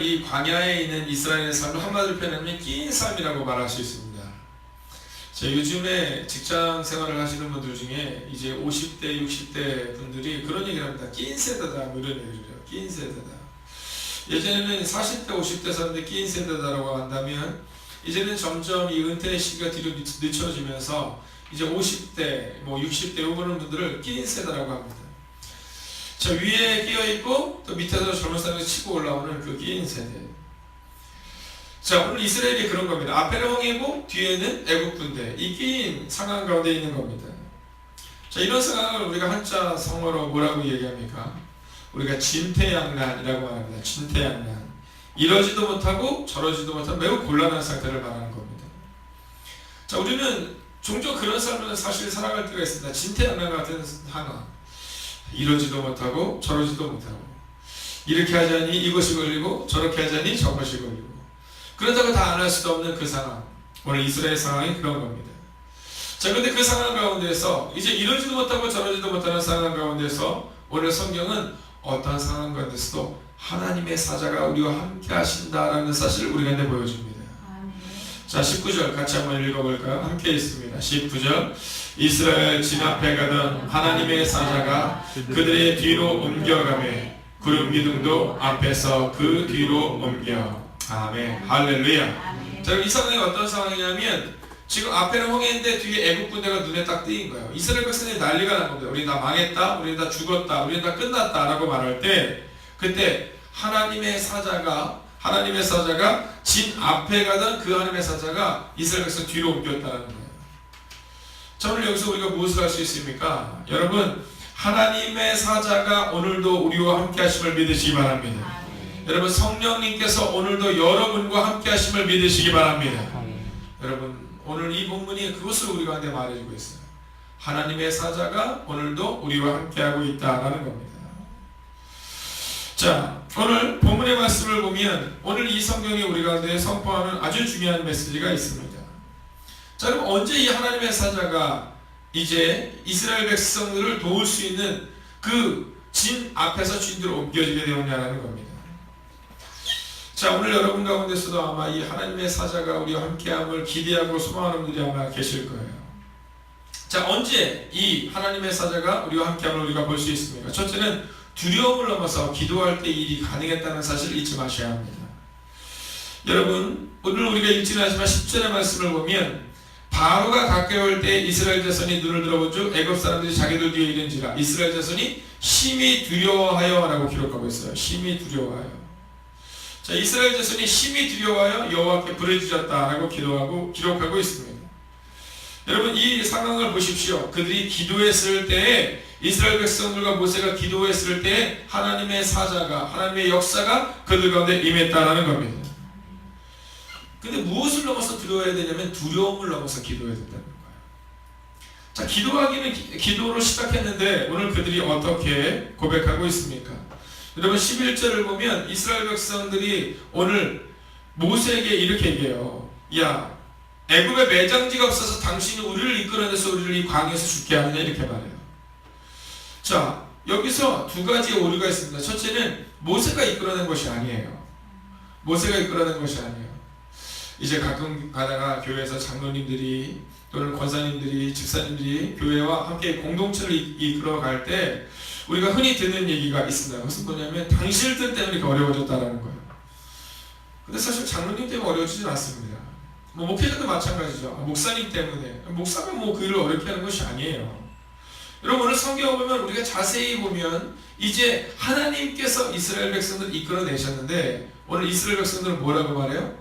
이 광야에 있는 이스라엘의 삶을 한마디로 표현하면 끼인 삶이라고 말할 수 있습니다. 자, 요즘에 직장 생활을 하시는 분들 중에 이제 50대, 60대 분들이 그런 얘기를 합니다. 끼인 세대다, 뭐 이런 얘기를 해요. 끼인 세대다. 예전에는 40대, 50대 사람들이 끼인 세대다라고 한다면 이제는 점점 이 은퇴의 시기가 뒤로 늦춰지면서 이제 50대, 뭐 60대 요거는 분들을 끼인 세대라고 합니다. 저 위에 끼어있고 또 밑에서 젊은 사람이 치고 올라오는 그 끼인 세대. 자, 오늘 이스라엘이 그런 겁니다. 앞에는 홍해고 뒤에는 애국 군대. 이 끼인 상황 가운데 있는 겁니다. 자, 이런 상황을 우리가 한자 성어로 뭐라고 얘기합니까? 우리가 진퇴양난이라고 말합니다. 진퇴양난. 이러지도 못하고 저러지도 못한 매우 곤란한 상태를 말하는 겁니다. 자, 우리는 종종 그런 삶을 사실 살아갈 때가 있습니다. 진퇴양난 같은 상황. 이러지도 못하고 저러지도 못하고 이렇게 하자니 이것이 걸리고 저렇게 하자니 저것이 걸리고 그렇다고 다 안 할 수도 없는 그 상황. 오늘 이스라엘 상황이 그런 겁니다. 자, 그런데 그 상황 가운데서 이제 이러지도 못하고 저러지도 못하는 상황 가운데서 오늘 성경은 어떤 상황 가운데서도 하나님의 사자가 우리와 함께 하신다라는 사실을 우리가 보여줍니다. 자, 19절 같이 한번 읽어볼까요? 함께 있습니다. 19절. 이스라엘 진 앞에 가던 하나님의 사자가 그들의 뒤로 옮겨가매 구름 기둥도 앞에서 그 뒤로 옮겨. 아멘. 할렐루야. 자, 이 상황이 어떤 상황이냐면 지금 앞에는 홍해인데 뒤에 애국 군대가 눈에 딱 띄인 거예요. 이스라엘 백성이 난리가 난 겁니다. 우리 다 망했다, 우리 다 죽었다, 우리 다 끝났다 라고 말할 때 그때 하나님의 사자가 진 앞에 가던 그 하나님의 사자가 이스라엘 백성 뒤로 옮겼다는 거예요. 자, 오늘 여기서 우리가 무엇을 할 수 있습니까? 여러분, 하나님의 사자가 오늘도 우리와 함께 하심을 믿으시기 바랍니다. 여러분, 성령님께서 오늘도 여러분과 함께 하심을 믿으시기 바랍니다. 여러분, 오늘 이 본문이 그것을 우리 가운데 말해주고 있어요. 하나님의 사자가 오늘도 우리와 함께하고 있다라는 겁니다. 자, 오늘 본문의 말씀을 보면 오늘 이 성경이 우리 가운데 선포하는 아주 중요한 메시지가 있습니다. 자, 그럼 언제 이 하나님의 사자가 이제 이스라엘 백성들을 도울 수 있는 그 진 앞에서 주인들로 옮겨지게 되었냐라는 겁니다. 자, 오늘 여러분 가운데서도 아마 이 하나님의 사자가 우리와 함께함을 기대하고 소망하는 분들이 아마 계실 거예요. 자, 언제 이 하나님의 사자가 우리와 함께함을 우리가 볼 수 있습니까? 첫째는 두려움을 넘어서 기도할 때 일이 가능했다는 사실을 잊지 마셔야 합니다. 여러분, 오늘 우리가 읽지는 않지만 10절의 말씀을 보면 바로가 가까이 올 때 이스라엘 자손이 눈을 들어본즉 애굽 사람들이 자기들 뒤에 이른지라 이스라엘 자손이 심히 두려워하여 라고 기록하고 있어요. 심히 두려워하여. 자, 이스라엘 자손이 심히 두려워하여 여호와께 부르짖었다라고 기록하고 있습니다. 여러분, 이 상황을 보십시오. 그들이 기도했을 때에 이스라엘 백성들과 모세가 기도했을 때에 하나님의 사자가 하나님의 역사가 그들 가운데 임했다라는 겁니다. 근데 무엇을 넘어서 두려워해야 되냐면 두려움을 넘어서 기도해야 된다는 거예요. 자, 기도하기는 기도로 시작했는데 오늘 그들이 어떻게 고백하고 있습니까? 여러분, 11절을 보면 이스라엘 백성들이 오늘 모세에게 이렇게 얘기해요. 야, 애굽에 매장지가 없어서 당신이 우리를 이끌어내서 우리를 이 광야에서 죽게 하느냐 이렇게 말해요. 자, 여기서 두 가지의 오류가 있습니다. 첫째는 모세가 이끌어낸 것이 아니에요. 모세가 이끌어낸 것이 아니에요. 이제 가끔 가다가 교회에서 장로님들이 또는 권사님들이 집사님들이 교회와 함께 공동체를 이끌어갈 때 우리가 흔히 듣는 얘기가 있습니다. 그것은 뭐냐면 당신들 때문에 이렇게 어려워졌다라는 거예요. 근데 사실 장로님 때문에 어려워지진 않습니다. 뭐 목회자도 마찬가지죠. 목사님 때문에. 목사면 뭐 그 일을 어렵게 하는 것이 아니에요. 여러분, 오늘 성경을 보면 우리가 자세히 보면 이제 하나님께서 이스라엘 백성들을 이끌어내셨는데 오늘 이스라엘 백성들은 뭐라고 말해요?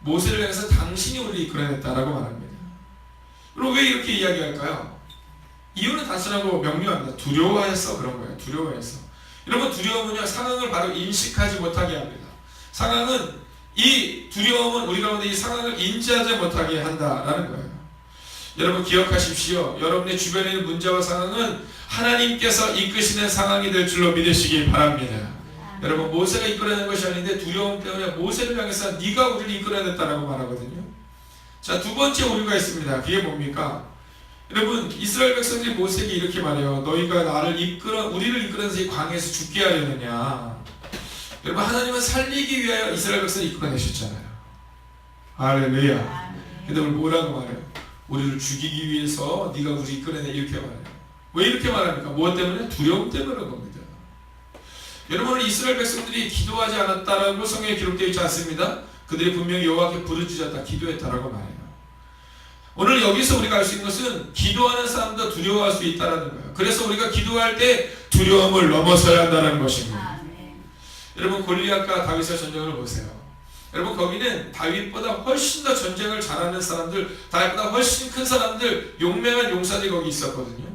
모세를 향해서 당신이 우리를 이끌어냈다라고 말합니다. 그럼 왜 이렇게 이야기할까요? 이유는 단순하고 명료합니다. 두려워해서 그런 거예요. 두려워해서. 여러분, 두려움은요, 상황을 바로 인식하지 못하게 합니다. 상황은, 이 두려움은 우리 가운데 이 상황을 인지하지 못하게 한다라는 거예요. 여러분, 기억하십시오. 여러분의 주변에 있는 문제와 상황은 하나님께서 이끄시는 상황이 될 줄로 믿으시기 바랍니다. 여러분, 모세가 이끌어낸 것이 아닌데 두려움 때문에 모세를 향해서 네가 우리를 이끌어냈다라고 말하거든요. 자, 두 번째 오류가 있습니다. 그게 뭡니까? 여러분, 이스라엘 백성들이 모세에게 이렇게 말해요. 너희가 우리를 이끌어내서 이 광야에서 죽게 하려느냐. 여러분, 하나님은 살리기 위하여 이스라엘 백성을 이끌어내셨잖아요. 할렐루야. 근데 오늘 뭐라고 말해요? 우리를 죽이기 위해서 네가 우리 이끌어내, 이렇게 말해요. 왜 이렇게 말합니까? 무엇 때문에? 두려움 때문에 그런 겁니다. 여러분, 오늘 이스라엘 백성들이 기도하지 않았다라고 성경에 기록되어 있지 않습니다. 그들이 분명히 여호와께 부르짖었다, 기도했다라고 말해요. 오늘 여기서 우리가 알 수 있는 것은 기도하는 사람도 두려워할 수 있다는 거예요. 그래서 우리가 기도할 때 두려움을 넘어서야 한다는 것입니다. 여러분, 골리앗과 다윗의 전쟁을 보세요. 여러분, 거기는 다윗보다 훨씬 더 전쟁을 잘하는 사람들, 다윗보다 훨씬 큰 사람들, 용맹한 용사들이 거기 있었거든요.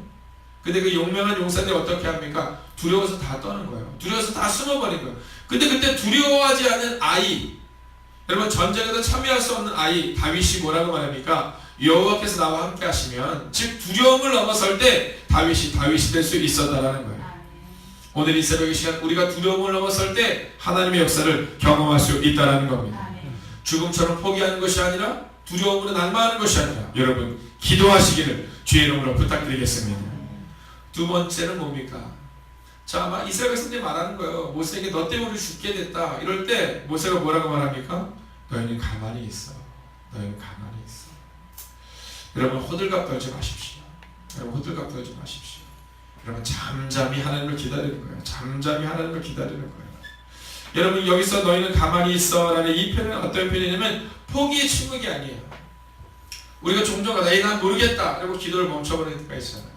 근데 그 용맹한 용사들이 어떻게 합니까? 두려워서 다 떠는 거예요. 두려워서 다 숨어버린 거예요. 근데 그때 두려워하지 않은 아이, 여러분, 전쟁에도 참여할 수 없는 아이 다윗이 뭐라고 말합니까? 여호와께서 나와 함께 하시면, 즉 두려움을 넘어설 때 다윗이 될 수 있었다라는 거예요. 오늘 이 새벽의 시간, 우리가 두려움을 넘어설 때 하나님의 역사를 경험할 수 있다는 겁니다. 죽음처럼 포기하는 것이 아니라, 두려움으로 낙마하는 것이 아니라, 여러분 기도하시기를 주의 이름으로 부탁드리겠습니다. 두 번째는 뭡니까? 자, 아마 이스라엘 백성들이 말하는 거예요. 모세에게 너 때문에 우리 죽게 됐다. 이럴 때 모세가 뭐라고 말합니까? 너희는 가만히 있어. 너희는 가만히 있어. 여러분, 호들갑 떨지 마십시오. 여러분, 호들갑 떨지 마십시오. 여러분, 잠잠히 하나님을 기다리는 거예요. 잠잠히 하나님을 기다리는 거예요. 여러분, 여기서 너희는 가만히 있어 라는 이 표현은 어떤 표현이냐면 포기의 침묵이 아니에요. 우리가 종종 에이 난 모르겠다 라고 기도를 멈춰버리는 때가 있잖아요.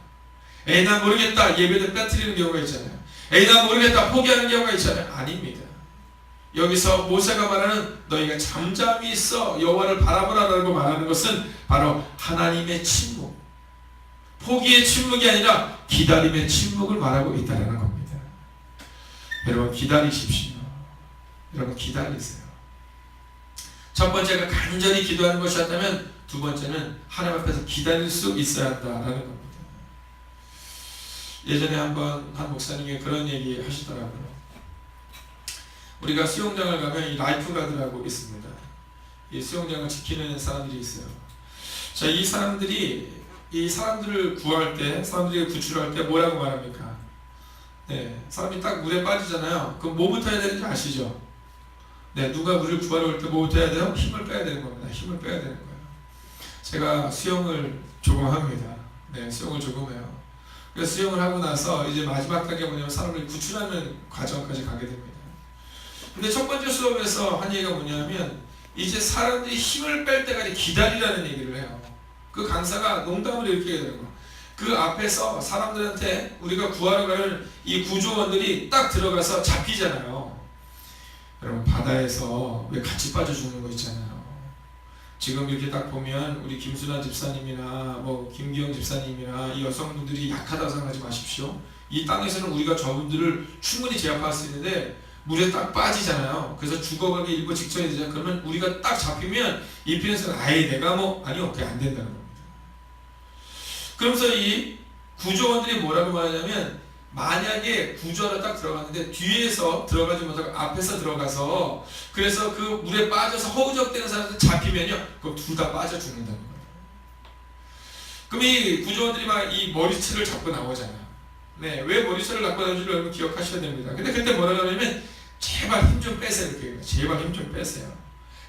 에이 난 모르겠다, 예배를 빼뜨리는 경우가 있잖아요. 에이 난 모르겠다, 포기하는 경우가 있잖아요. 아닙니다. 여기서 모세가 말하는 너희가 잠잠히 있어 여호와를 바라보라 라고 말하는 것은 바로 하나님의 침묵, 포기의 침묵이 아니라 기다림의 침묵을 말하고 있다는 겁니다. 여러분, 기다리십시오. 여러분, 기다리세요. 첫 번째가 간절히 기도하는 것이었다면, 두 번째는 하나님 앞에서 기다릴 수 있어야 한다는 겁니다. 예전에 한번 한 목사님이 그런 얘기 하시더라고요. 우리가 수영장을 가면 이 라이프가드라고 있습니다. 이 수영장을 지키는 사람들이 있어요. 자, 이 사람들이 이 사람들을 구할 때, 사람들이 구출할 때 뭐라고 말합니까? 네, 사람이 딱 물에 빠지잖아요. 그럼 뭐부터 해야 되는지 아시죠? 네, 누가 우리를 구하러 올 때 뭐부터 해야 돼요? 힘을 빼야 되는 겁니다. 힘을 빼야 되는 거예요. 제가 수영을 조금 합니다. 네, 수영을 조금 해요. 그래서 수영을 하고 나서 이제 마지막 단계 뭐냐면 사람을 구출하는 과정까지 가게 됩니다. 근데 첫 번째 수업에서 한 얘기가 뭐냐면, 이제 사람들이 힘을 뺄 때까지 기다리라는 얘기를 해요. 그 강사가 농담을 이렇게 하더라고요. 그 앞에서 사람들한테 우리가 구하러 가는 이 구조원들이 딱 들어가서 잡히잖아요. 여러분, 바다에서 왜 같이 빠져 죽는 거 있잖아요. 지금 이렇게 딱 보면 우리 김순아 집사님이나 뭐 김기영 집사님이나 이 여성분들이 약하다고 생각하지 마십시오. 이 땅에서는 우리가 저분들을 충분히 제압할 수 있는데 물에 딱 빠지잖아요. 그래서 죽어가기 일부 직전이 되잖아요. 그러면 우리가 딱 잡히면 이 편에서는 아예 내가 그게 안 된다는 겁니다. 그러면서 이 구조원들이 뭐라고 말하냐면, 만약에 구조하러 딱 들어갔는데 뒤에서 들어가지 못하고 앞에서 들어가서, 그래서 그 물에 빠져서 허우적대는 사람들 잡히면요, 그럼 둘 다 빠져 죽는다는 거예요. 그럼 이 구조원들이 막 이 머리채를 잡고 나오잖아요. 네, 왜 머리채를 잡고 나오는지 여러분 기억하셔야 됩니다. 근데 그때 뭐라고 하냐면, 제발 힘 좀 빼세요 이렇게 얘기해요. 제발 힘 좀 빼세요.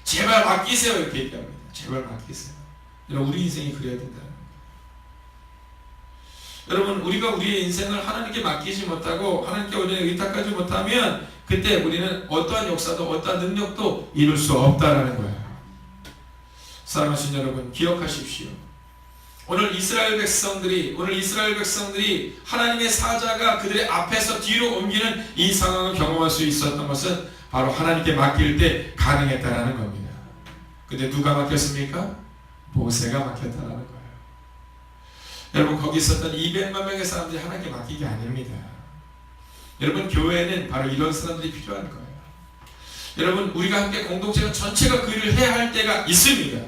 제발 맡기세요 이렇게 얘기합니다. 제발 맡기세요. 여러분, 우리 인생이 그래야 된다는 거예요. 여러분, 우리가 우리의 인생을 하나님께 맡기지 못하고 하나님께 온전히 의탁하지 못하면 그때 우리는 어떠한 역사도 어떠한 능력도 이룰 수 없다라는 거예요. 사랑하신 여러분, 기억하십시오. 오늘 이스라엘 백성들이 하나님의 사자가 그들의 앞에서 뒤로 옮기는 이 상황을 경험할 수 있었던 것은 바로 하나님께 맡길 때 가능했다라는 겁니다. 근데 누가 맡겼습니까? 모세가 맡겼다라는 거예요. 여러분, 거기 있었던 200만 명의 사람들이 하나님께 맡긴 게 아닙니다. 여러분, 교회에는 바로 이런 사람들이 필요한 거예요. 여러분, 우리가 함께 공동체가 전체가 그 일을 해야 할 때가 있습니다.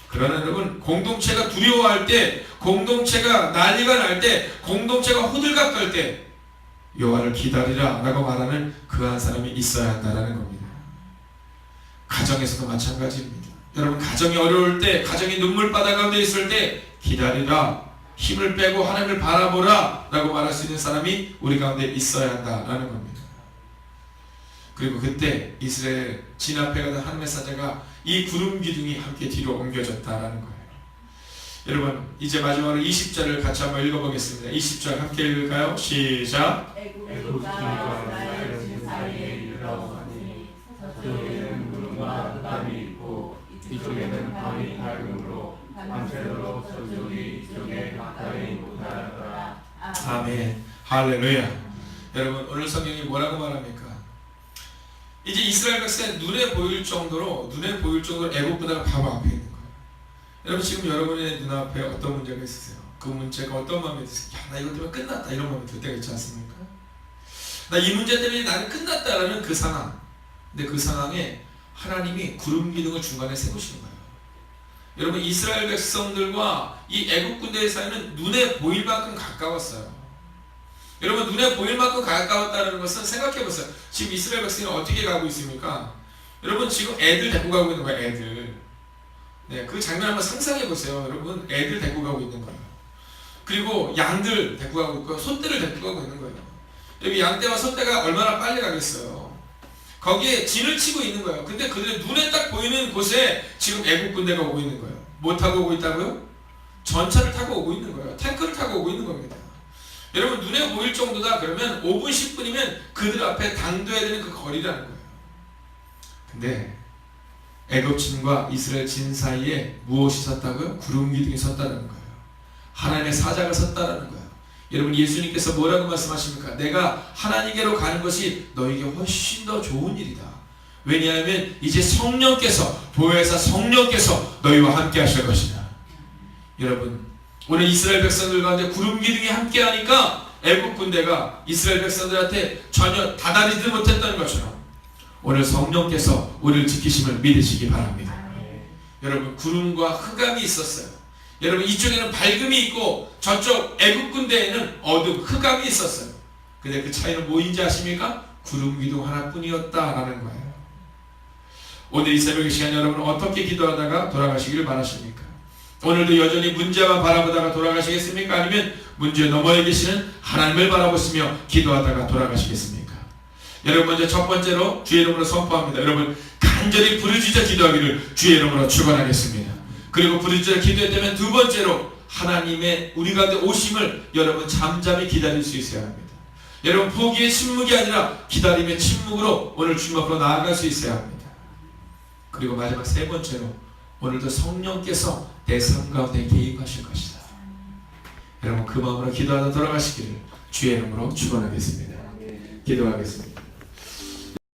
그러나 여러분, 공동체가 두려워할 때, 공동체가 난리가 날 때, 공동체가 호들갑 떨 때 여호와를 기다리라 라고 말하는 그 한 사람이 있어야 한다는 겁니다. 가정에서도 마찬가지입니다. 여러분, 가정이 어려울 때, 가정이 눈물바다 가운데 있을 때 기다리라, 힘을 빼고 하나님을 바라보라 라고 말할 수 있는 사람이 우리 가운데 있어야 한다라는 겁니다. 그리고 그때 이스라엘 진 앞에 가던 하나님의 사자가 이 구름 기둥이 함께 뒤로 옮겨졌다라는 거예요. 여러분 이제 마지막으로 20절을 같이 한번 읽어보겠습니다. 20절 함께 읽을까요? 시작. 애굽과 나의 진 사이에 이르렀으니 서쪽에는 구름과 흑암이 있고 이쪽에는 밤이 밝음으로 밤새도록 서쪽이 이쪽에 가까이 못하더라. 아멘. 할렐루야. 여러분 오늘 성경이 뭐라고 말합니까? 이제 이스라엘 백성의 눈에 보일 정도로 애굽보다 바로 앞에 있는 거예요. 여러분 지금 여러분의 눈앞에 어떤 문제가 있으세요? 그 문제가 어떤 마음이 드세요? 야, 나 이것 때문에 끝났다 이런 마음이 들 때가 있지 않습니까? 나 이 문제 때문에 나는 끝났다라는 그 상황. 근데 그 상황에 하나님이 구름 기둥을 중간에 세우시는 거예요. 여러분 이스라엘 백성들과 이 애굽 군대의 사이는 눈에 보일 만큼 가까웠어요. 여러분 눈에 보일 만큼 가까웠다는 것은 생각해보세요. 지금 이스라엘 백성이 어떻게 가고 있습니까? 여러분 지금 애들 데리고 가고 있는 거예요. 애들. 네, 그 장면 한번 상상해보세요. 여러분 애들 데리고 가고 있는 거예요. 그리고 양들 데리고 가고 있고 소떼를 데리고 가고 있는 거예요. 여기 양떼와 소떼가 얼마나 빨리 가겠어요. 거기에 진을 치고 있는 거예요. 근데 그들의 눈에 딱 보이는 곳에 지금 애국 군대가 오고 있는 거예요. 뭐 타고 오고 있다고요? 전차를 타고 오고 있는 거예요. 탱크를 타고 오고 있는 겁니다. 여러분 눈에 보일 정도다 그러면 5분 10분이면 그들 앞에 당도해야 되는 그 거리라는 거예요. 근데 애굽진과 이스라엘 진 사이에 무엇이 섰다고요? 구름 기둥이 섰다는 거예요. 하나님의 사자가 섰다는 거예요. 여러분 예수님께서 뭐라고 말씀하십니까? 내가 하나님께로 가는 것이 너에게 훨씬 더 좋은 일이다. 왜냐하면 이제 성령께서 보혜사 성령께서 너희와 함께 하실 것이다. 여러분 오늘 이스라엘 백성들 가운데 구름 기둥이 함께 하니까 애국 군대가 이스라엘 백성들한테 전혀 다다리지 못했다는 것처럼 오늘 성령께서 우리를 지키심을 믿으시기 바랍니다. 여러분 구름과 흑암이 있었어요. 여러분 이쪽에는 밝음이 있고 저쪽 애국 군대에는 어둠 흑암이 있었어요. 근데 그 차이는 뭐인지 아십니까? 구름 기둥 하나뿐이었다라는 거예요. 오늘 이 새벽의 시간 여러분 어떻게 기도하다가 돌아가시기를 바라십니까? 오늘도 여전히 문제만 바라보다가 돌아가시겠습니까? 아니면 문제 너머에 계시는 하나님을 바라보시며 기도하다가 돌아가시겠습니까? 여러분 먼저 첫 번째로 주의 이름으로 선포합니다. 여러분 간절히 부르짖어 기도하기를 주의 이름으로 축원하겠습니다. 그리고 부르짖어 기도했다면 두 번째로 하나님의 우리 가운데 오심을 여러분 잠잠히 기다릴 수 있어야 합니다. 여러분 포기의 침묵이 아니라 기다림의 침묵으로 오늘 주님 앞으로 나아갈 수 있어야 합니다. 그리고 마지막 세 번째로 오늘도 성령께서 내 삶 가운데 개입하실 것이다. 여러분 그 마음으로 기도하다 돌아가시기를 주의 이름으로 축원하겠습니다. 기도하겠습니다.